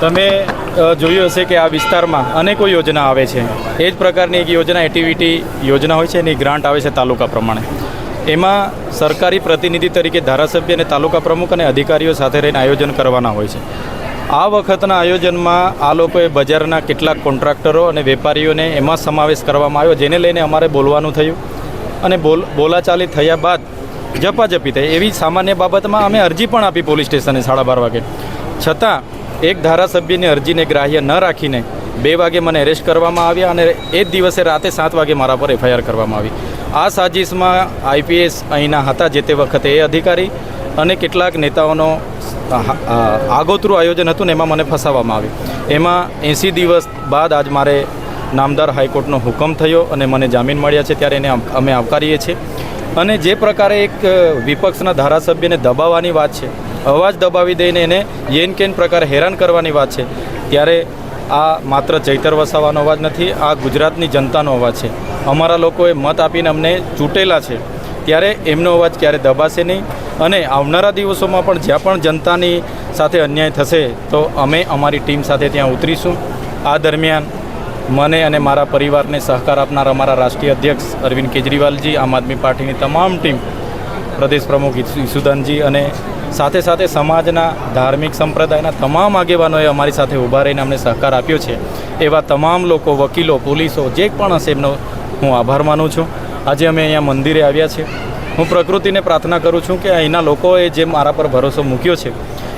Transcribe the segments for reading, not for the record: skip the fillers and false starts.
તમે જોયું હશે કે આ વિસ્તારમાં અનેકો યોજના આવે છે. એ જ પ્રકારની એક યોજના એક્ટિવિટી યોજના હોય છે, એની ગ્રાન્ટ આવે છે તાલુકા પ્રમાણે. એમાં સરકારી પ્રતિનિધિ તરીકે ધારાસભ્ય અને તાલુકા પ્રમુખ અને અધિકારીઓ સાથે રહીને આયોજન કરવાના હોય છે. આ વખતના આયોજનમાં આ લોકોએ બજારના કેટલાક કોન્ટ્રાક્ટરો અને વેપારીઓને એમાં સમાવેશ કરવામાં આવ્યો, જેને લઈને અમારે બોલવાનું થયું. અને બોલાચાલી થયા બાદ ઝપાઝપી થઈ. એવી સામાન્ય બાબતમાં અમે અરજી પણ આપી પોલીસ સ્ટેશને 12:30 વાગે. છતાં એક ધારાસભ્યની અરજીને ગ્રાહ્ય ન રાખીને 2 વાગે મને એરેસ્ટ કરવામાં આવ્યા અને એ જ દિવસે રાતે 7 વાગે મારા પર FIR કરવામાં આવી. આ સાજિશમાં IPS અહીંના હતા જે તે વખતે એ અધિકારી અને કેટલાક નેતાઓનો આગોતરું આયોજન હતું ને એમાં મને ફસાવવામાં આવ્યું. એમાં 80 દિવસ બાદ આજ મારે નામદાર હાઈકોર્ટનો હુકમ થયો અને મને જામીન મળ્યા છે, ત્યારે એને અમે આવકારીએ છીએ. અને જે પ્રકારે એક વિપક્ષના ધારાસભ્યને દબાવવાની વાત છે, અવાજ દબાવી દઈને એને યેન કેન પ્રકારે હેરાન કરવાની વાત છે, ત્યારે આ માત્ર ચૈતર વસાવાનો અવાજ નથી, આ ગુજરાતની જનતાનો અવાજ છે. અમારા લોકોએ મત આપીને અમને ચૂંટેલા છે, ત્યારે એમનો અવાજ ક્યારે દબાશે નહીં. અને આવનારા દિવસોમાં પણ જ્યાં પણ જનતાની સાથે અન્યાય થશે તો અમે અમારી ટીમ સાથે ત્યાં ઉતરીશું. આ દરમિયાન મને અને મારા પરિવારને સહકાર આપનાર અમારા રાષ્ટ્રીય અધ્યક્ષ અરવિંદ કેજરીવાલજી, આમ આદમી પાર્ટીની તમામ ટીમ, પ્રદેશ પ્રમુખ ઈસુદાનજી અને સાથે સાથે સમાજના ધાર્મિક સંપ્રદાયના તમામ આગેવાનોએ અમારી સાથે ઊભા રહીને અમને સહકાર આપ્યો છે. એવા તમામ લોકો, વકીલો, પોલીસો જે પણ હશે એમનો હું આભાર માનું છું. આજે અમે અહીંયા મંદિરે આવ્યા છીએ. હું પ્રકૃતિને પ્રાર્થના કરું છું કે અહીંના લોકોએ જે મારા પર ભરોસો મૂક્યો છે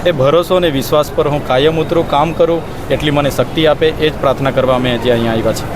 એ ભરોસો અને વિશ્વાસ પર હું કાયમ ઉતરું, કામ કરું, એટલી મને શક્તિ આપે, એ જ પ્રાર્થના કરવા અમે આજે અહીંયા આવ્યા છીએ.